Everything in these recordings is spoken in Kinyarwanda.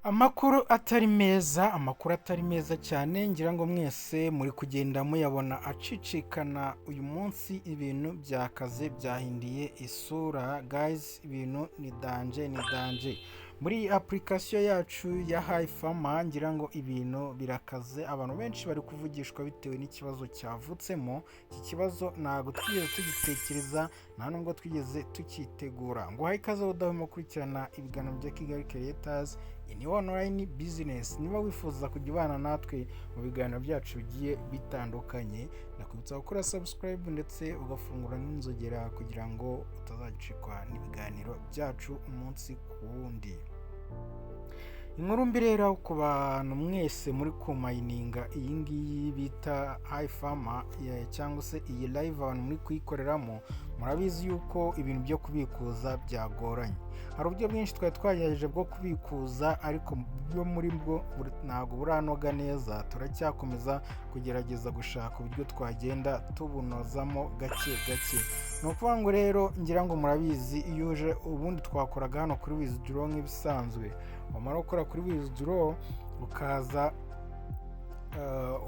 Amakuru atari meza cyane, ngira ngo mwese muri kugenda muyabona acicikana uyu munsi. Ibintu byakaze byahindiye isura guys, ibintu ni danje muri application yacu ya HiFarmer. Ngira ngo ibintu birakaze, abantu benshi bari kuvugishwa bitewe n'ikibazo cyavutsemo. Iki kibazo ntabwo twigeze tugitekereza, nta nubwo twigeze tukitegura. Ngo haye ikaze udahwema gukurikirana ibiganiro bya Kigali Creators ni online business. Niba wifuza kujya ubana natwe mu biganiro byacu bigiye bitandukanye, nakwibutsa gukora subscribe ndetse ugafungura n'inzogera kugira ngo utazagicikwa n'ibiganiro byacu umunsi ku wundi. Inkuru mbi rero ku bantu mwese muri kumayininga iyi ngiyi bita HiFarmer cyangwa se iyi live abantu muri kuyikoreramo, murabizi yuko ibintu byo kubikuza byagoranye. Hari uburyo bwinshi twari twagerageje bwo kubikuza, ariko byo muri bwo ntabwo buranoga neza. Turacyakomeza kugerageza gushaka uburyo twagenda tubunozamo gake. Ni ukuvuga ngo rero, ngira ngo murabizi, iyo uje ubundi twakoraga hano kuri withdraw nk'ibisanzwe. Wamara gukora kuri withdraw ukaza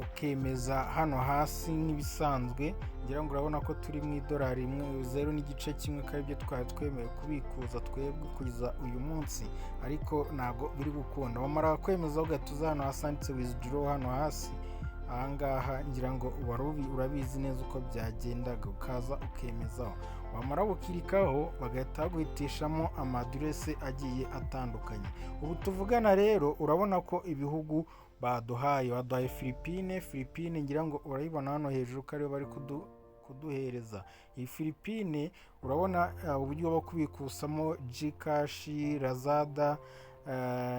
ukemeza hano hasi nk'ibisanzwe. Ngira ngo urabona ko turi mu idolari 0.1 ko aribyo twari twemeye kubikuza twebwe kugeza uyu munsi, ariko ntabwo biri gukunda. Wamara kwemeza ugatuza hano hasanditse withdraw hano hasi ahangaha, ngira ngo urabizi neza uko byagendaga. Ukaza ukemezaho, wamara gukirikaho bagahita baguhitishamo amadresse agiye atandukanye. Ubu tuvugana rero urabona ko ibihugu baduhaye Philippine, ngira ngo urayibona hano hejuru ko ariyo bari kuduhereza. Iyi Philippine urabona uburyo bwo kubikusamo Gcash, Lazada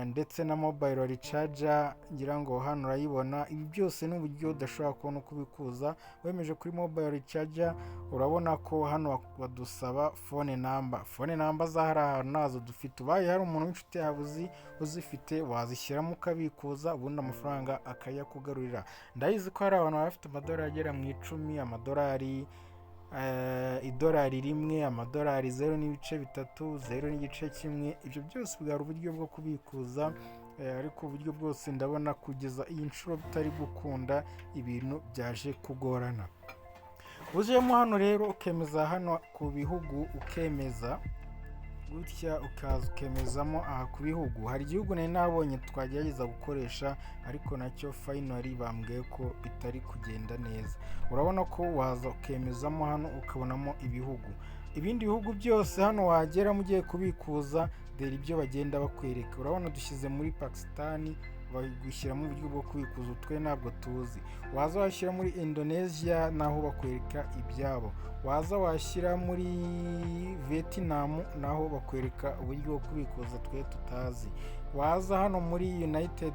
ndetse na mobile recharger. Ngira ngo hano urayibona. Ibi byose ni uburyo udashobora kubona uko ubikuza wemeje kuri mobile recharger. Urabona ko hano badusaba phone number za hari ahantu nazo dufite. Ubaye hari umuntu w'inshuti yawe uzifite, wazishyiramo ukabikuza, ubundi amafaranga akayakugarurira. Ndayizi ko hari abantu bafite amadolari agera mu 10, amadolari idolari rimwe, amadolari 0.3, 0.1. Ibyo byose bwari uburyo bwo kubikuza, ariko uburyo bwose ndabona kugeza iyi nshuro bitari gukunda, ibintu byaje kugorana. Ujemo hano rero ukemeza hano ku bihugu, ukemeza gutya ukaza ukemezamo aha ku bihugu. Hari igihugu nari nabonye twagerageza gukoresha, ariko nacyo finally bambwiye ko bitari kugenda neza. Urabona ko waza ukemezamo hano ukabonamo ibihugu. Ibindi bihugu byose hano wagera mugiye kubikuza, dore ibyo bagenda bakwereka. Urabona dushyize muri Pakistan, bagushyiramo uburyo bwo kubikuza utwe ntabwo tuzi. Waza washyira muri Indonesia, naho bakwereka ibyabo. Waza washyira muri Vietnam, naho bakwereka uburyo bwo kubikuza twe tutazi. Waza hano muri United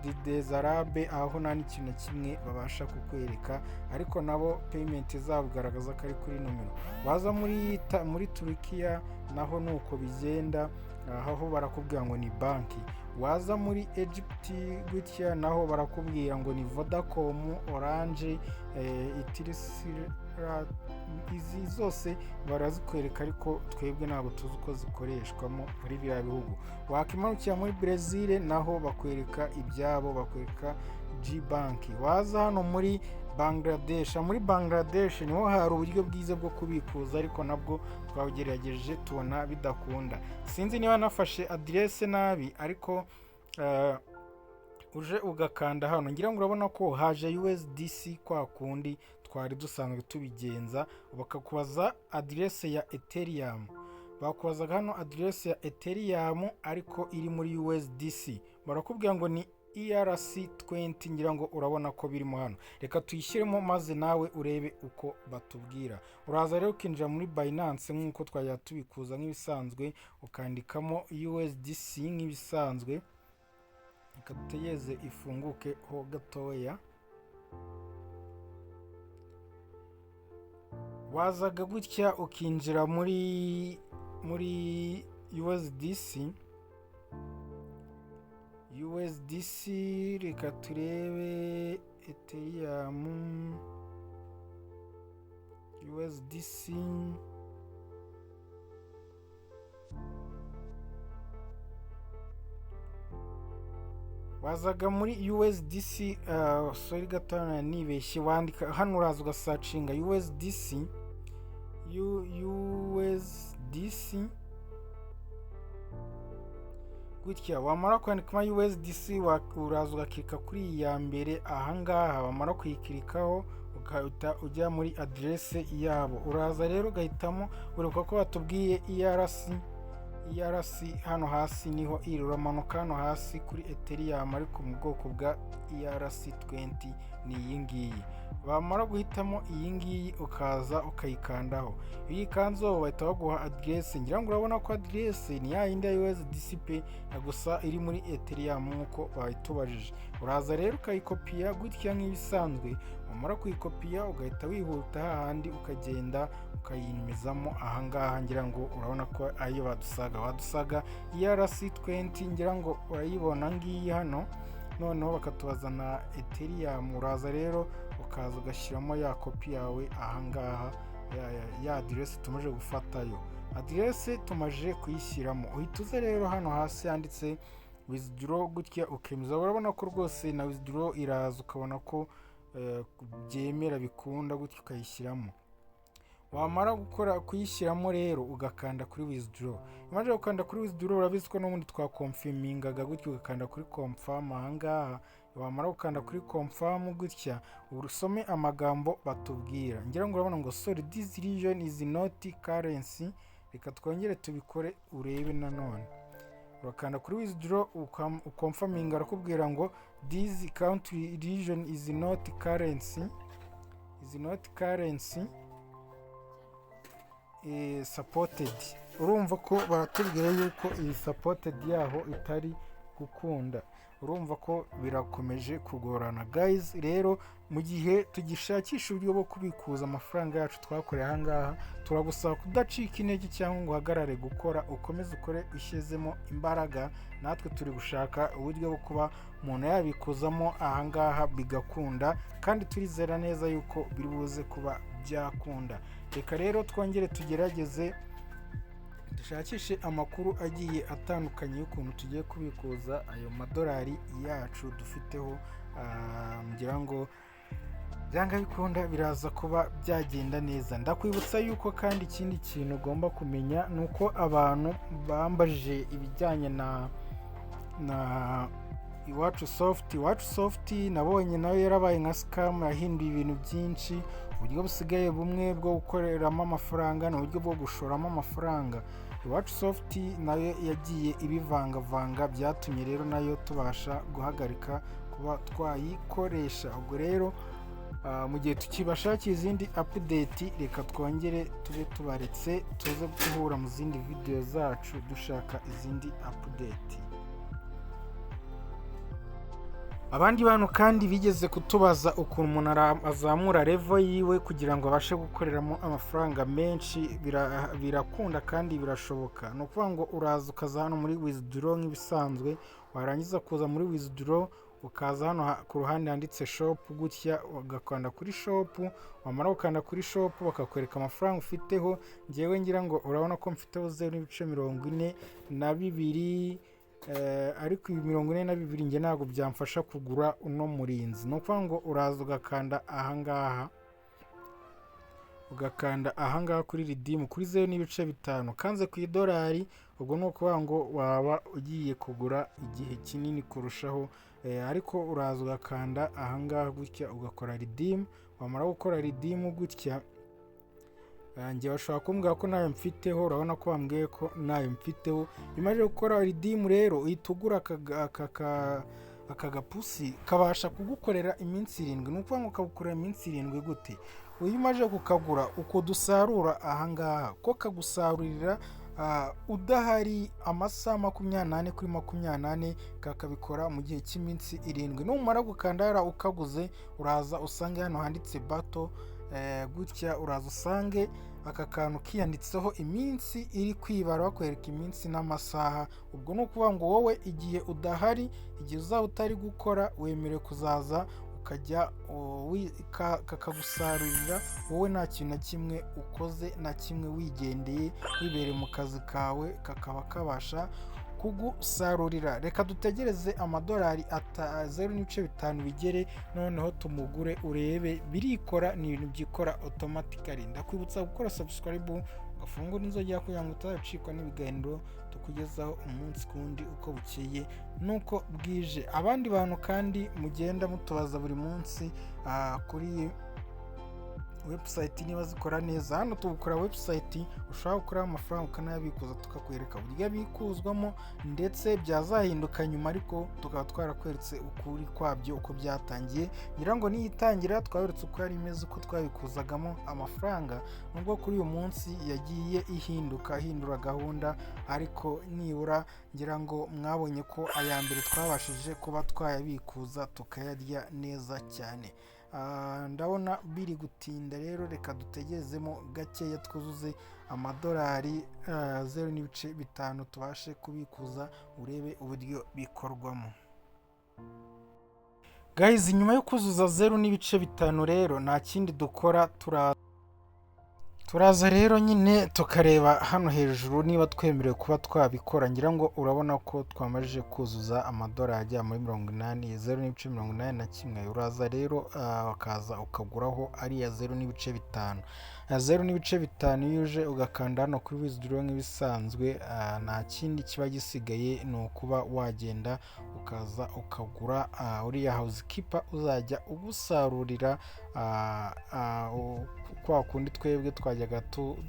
Arab, aho nta n'ikintu kimwe babasha kukwereka, ariko nabo payment zabo bigaragaza ko ari kuri nomero. Waza muri Turkiya, naho nuko bigenda, aho barakubwira ngo ni banki. Waza muri Egypt gutya, naho barakubwira ngo ni Vodacom, Orange, Etisalat. Izi zose barazikwereka, ariko twebwe ntabwo tuzi uko zikoreshwamo muri biriya bihugu. Wakimanukira muri Brazil, naho bakwereka ibyabo, bakwereka G-Bank. Waza hano muri Bangladesh niho hari uburyo bwiza bwo kubikuza, ariko nabwo twabugerageje tubona bidakunda. Sinzi niba nafashe adresse nabi, ariko uje ugakanda hano, ngira ngo urabona ko haje USDC kwa kundi twari dusanzwe tubigenza. Bakakubaza adresse ya Ethereum, bakubazaga hano adresse ya Ethereum ariko iri muri USDC, barakubwira ngo ni ERC20. ngira ngo urabona ko birimo hano. Reka tuyishyiremo maze nawe urebe uko batubwira. Uraza rero ukinjira muri Binance nk'uko twajya tubikuza nk'ibisanzwe, ukandikamo USDC nk'ibisanzwe. Reka tuteyeze ifunguke ho gatoya. Wazaga gutya ukinjira muri USDC. Reka turebe Ethereum USDC. wazaga muri USDC, sorry gatana nibeshye, wandika hano uraza ugasacinga USDC gutya. Wamara kwandikamo USDC uraza ugakirika kuri iyi ya mbere ahangaha, wamara kuyikirikaho ugahita ujya muri adresse yabo. Uraza rero ugahitamo, ureka ko batubwiye ERC hano hasi niho iri, uramanuka hano hasi kuri Ethereum ariko mu bwoko bwa ERC20 ni iyi ngiyi. Bamara guhitamo iyi ngiyi ukaza ukayikandaho, iyo uyikanzeho bahita baguha adresse. Ngira ngo urabona ko adresse ni ya yindi ya USDC gusa iri muri Ethereum nk'uko bayitubajije. Uraza rero ukayikopiya gutya nk'ibisanzwe, wamara kuyikopiya ugahita wihuta hahandi ukagenda ukayimizamo ahangaha. Ngira ngo urabona ko ayo wadusaga ERC20, ngira ngo urayibona ngiyi hano. Noneho bakatubazana Ethereum, uraza rero ukaza ugashyiramo ya kopi yawe ahangaha, ya adresse tumaje gufatayo. Adresse tumaje kuyishyiramo, uhita uza rero hano hasi handitse withdraw gutya ukemeza. Urabona ko rwose na withdraw iraza, ukabona ko byemera bikunda gutya ukayishyiramo. Wamara kuyishyiramo rero ugakanda kuri withdraw. Imaze gukanda kuri withdraw, urabizi ko n'ubundi twakonfirmingaga gutya, ugakanda kuri confirm ahangaha. Wamara gukanda kuri confirm gutya, urusome amagambo batubwira. Ngira ngo urabona ngo sorry this region is not currency. Reka twongere tubikore urebe nanone. Urakanda kuri withdraw ukonfirminga, arakubwira ngo this country region is not currency, supported. Urumva ko baratubwira yuko iyi supported yaho itari gukunda. Urumva ko birakomeje kugorana guys. Rero mu gihe tugishakisha uburyo bwo kubikuza amafaranga yacu twakoreye ahangaha, turagusaba kudacika intege cyangwa ngo uhagarare gukora, ukomeze ukore ushyizemo imbaraga. Natwe turi gushaka uburyo bwo kuba umuntu yabikuzamo ahangaha bigakunda, kandi turizera neza yuko biri buze kuba byakunda. Reka rero twongere tugerageze dushakishe amakuru agiye atandukanye y'ukuntu tugiye kubikuza ayo madolari yacu dufiteho. Ngira ngo byanga bikunda biraza kuba byagenda neza. Ndakwibutsa yuko kandi ikindi kintu ugomba kumenya nuko abantu bambajije ibijyanye na Iwacu Soft nabonye nayo yarabaye nka scam, yahinduye ibintu byinshi. Uburyo busigaye bumwe bwo gukoreramo amafaranga n'uburyo bwo gushoramo amafaranga. Iwacu Soft nayo yagiye ibivangavanga, byatumye rero nayo tubasha guhagarika kuba twayikoresha. Ubwo rero mu gihe tukibashakira izindi update, reka twongere tube tubaretse tuze guhura mu zindi video zacu dushaka izindi update. Abandi bantu kandi bigeze kutubaza ukuntu umuntu azamura level yiwe kugira ngo abashe gukoreramo amafaranga menshi. Birakunda kandi birashoboka. No kuvuga ngo uraza ukaza hano muri withdraw nk'ibisanzwe, warangiza kuza muri withdraw ukaza hano ku ruhande handitse shop gutya, ugakanda kuri shop. Wamara gukanda kuri shop bakakwereka amafaranga ufiteho. Ngewe ngira ngo urabona ko mfiteho 0.42, ariko 42 nge ntabwo byamfasha kugura uno murinzi. No kuvuga ngo uraza ugakanda ahangaha kuri redeem kuri 0.5 kanze ku idolari. Ubwo no kuvuga ngo waba ugiye kugura igihe kinini kurushaho, ariko uraza ugakanda ahangaha gutya ugakora redeem. Wamara gukora redeem gutya, nge bashobora kumbwira ko nayo mfiteho. Urabona ko bambwiye ko nayo mfiteho. Imaze gukora redeem rero uhita ugura aka gapusi kabasha kugukorera iminsi 7. Ni ukuvuga ngo kagukorera iminsi 7 gute? Uyu umaze kukagura uko dusarura ahangaha ko kagusarurira udahari amasaha 28 kuri 28, kakabikora mu gihe cy'iminsi 7. Numara gukandara ukaguze, uraza usange hano handitse battle gutya, uraza usange aka kantu kiyanditseho iminsi iri kwibara, bakwereka iminsi n'amasaha. Ubwo no kuvuga ngo wowe igihe udahari, igihe uzaba utari gukora, wemerewe kuzaza ukajya kakagusarurira wowe nta kintu na kimwe ukoze, na kimwe wigendeye wibereye mu kazi kawe, kakaba kabasha kugusarurira. Reka dutegereze amadolari 0.5 bigere, noneho tumugure urebe. Birikora, ni ibintu byikora automatically. Ndakwibutsa gukora subscribe, ugafungura inzogera kugira ngo utazicikwa n'ibiganiro tukugezaho umunsi kundi uko bukeye nuko bwije. Abandi bantu kandi mugenda mutubaza buri munsi kuri website niba zikora neza. Hano tugukora website ushobora gukora amafaranga ukanayabikuza, tukakwereka uburyo abikuzwamo ndetse byazahinduka nyuma, ariko tukaba twarakweretse ukuri kwabyo uko byatangiye. ngira ngo niyitangira twaberetse uko yari imeze, uko twabikuzagamo amafaranga, nubwo kuri uyu munsi yagiye ihindura gahunda, ariko nibura ngira ngo mwabonye ko aya mbere twabashije kuba twayabikuza tukayarya neza cyane. Ndabona biri gutinda, rero reka dutegerezemo gakeya twuzuze amadolari 0.5 tubashe kubikuza, urebe uburyo bikorwamo. Guys, nyuma yo kuzuza 0.5 rero nta kindi dukora, turaza rero nyine tukareba hano hejuru niba twemerewe kuba twabikora. ngira ngo urabona ko twamajije kuzuza amadolari ajya muri 80, 0.81. uraza rero wakaza ukaguraho ariya 0.5. 0.5 yuje ugakanda hano kuri withdraw nk'ibisanzwe. nta kindi kiba gisigaye ni ukuba wagenda ukaza ukagura uriya housekeeper uzajya ugusarurira kwa kundi twebwe twajyaga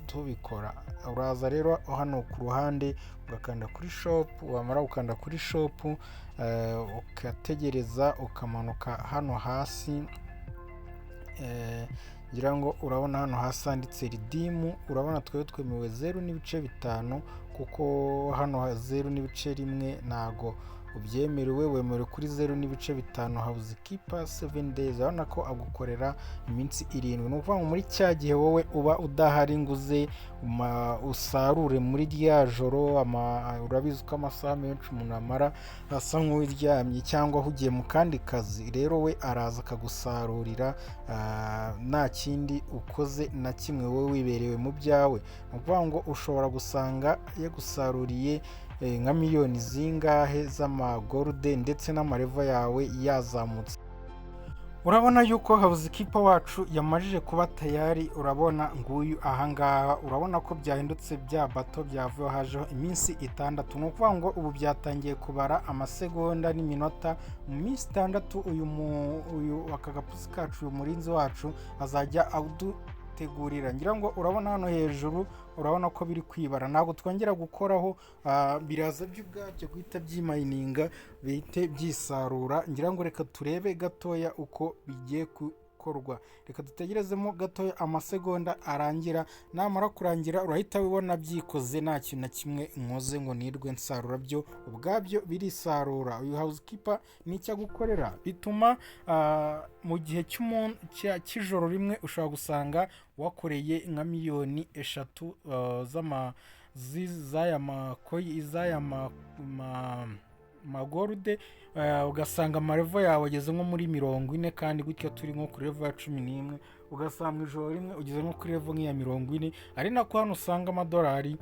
tubikora. uraza rero hano ku ruhande ugakanda kuri shop, wamara gukanda kuri shop ukategereza ukamanuka hano hasi. ngira ngo urabona hano hasi handitse redeem. urabona twemewe 0.5 kuko hano 0.1 ntago ubyemerewe, wemerewe kuri 0.5 housekeeper 7 days. urabona ko agukorera iminsi 7. ni ukuvuga ngo muri cya gihe wowe uba udahari nguze usarure muri rya joro, urabizi ko amasaha menshi umuntu amara asa nk'uryamye cyangwa ugiye mu kandi kazi, rero we araza akagusarurira nta kindi ukoze na kimwe, wowe wiberewe mu byawe. ni ukuvuga ngo ushobora gusanga yagusaruriye nka miliyoni zingahe z'amagolde ndetse n'amarevo yawe yazamutse. urabona yuko housekeeper wacu yamajije kuba tayari. urabona nguyu ahangaha, urabona ko byahindutse bya bato byavuye hajeho iminsi 6. ni ukuvuga ngo ubu byatangiye kubara amasegonda n'iminota. mu minsi 6 uyu akagapusi kacu, uyu murinzi wacu azajya tegurira. ngira ngo urabona hano hejuru, urabona ko biri kwibara, ntabwo twongera gukoraho, biraza by'ubwabyo guhita byimayininga bihite byisarura. ngira ngo reka turebe gatoya uko bigiye gukorwa. reka dutegerezemo gatoya amasegonda arangira. namara kurangira urahita wibona byikoze, nta kintu na kimwe nkoze ngo nirwe nsarura, byo ubwabyo birisarura. uyu housekeeper nicyo agukorera, bituma mu gihe cy'ijoro rimwe ushobora gusanga wakoreye nka miliyoni 3 z'aya magolde, ugasanga amarevo yawe ageze nko muri 40, kandi gutyo turi nko kuri level ya 11, ugasanga ijoro rimwe ugeze nko kuri level nk'iya 40. ari nako hano usanga amadolari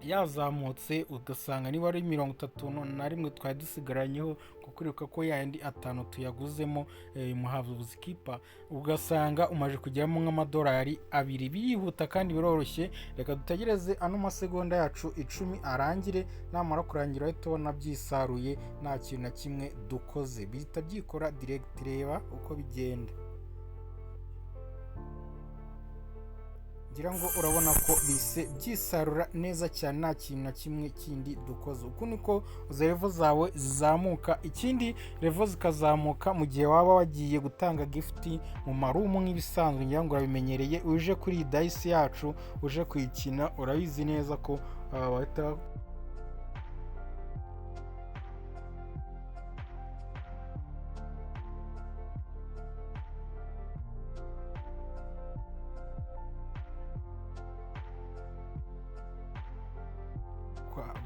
yazamutse, ugasanga niba ari 31 twari dusigaranyeho, kuko uribuka ko yandi 5 tuyaguzemo mu housekeeper, ugasanga umaje kugeramo nk'amadolari 2. birihuta kandi biroroshye. reka dutegereze ano masegonda yacu 10 arangire. namara kurangira ahita ubona byisaruye, nta kintu na kimwe dukoze, bihita byikora direct. reba uko bigenda. ngira ngo urabona ko bise byisarura neza cyane, nta kintu na kimwe kindi dukoze. uku niko level zawe zizamuka. ikindi level zikazamuka mu gihe waba wagiye gutanga gift mu marumu nk'ibisanzwe. ngira ngo urabimenyereye, uje kuri dice yacu, uje kuyikina, urabizi neza ko wahita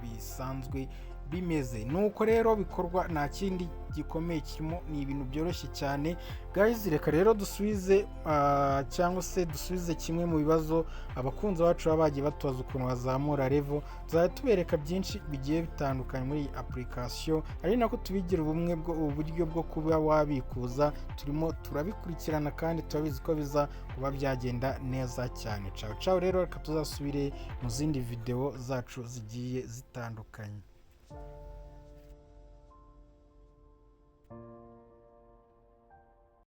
bisanzwe bimeze. Nuko rero bikorwa, nta kindi gikomeye kirimo, ni ibintu byoroshye cyane. Guys, reka rero dusubize cyangwa se dusubize kimwe mu bibazo abakunzi bacu baba bagiye batubaza ukuntu bazamura level. Tuzajya tubereka byinshi bigiye bitandukanye muri iyi application, ari nako tubigira uburyo bwo kuba wabikuza. Turimo turabikurikirana kandi turabizi ko biza kuba byagenda neza cyane. Ciao ciao rero, reka tuzasubire mu zindi video zacu zigiye zitandukanye.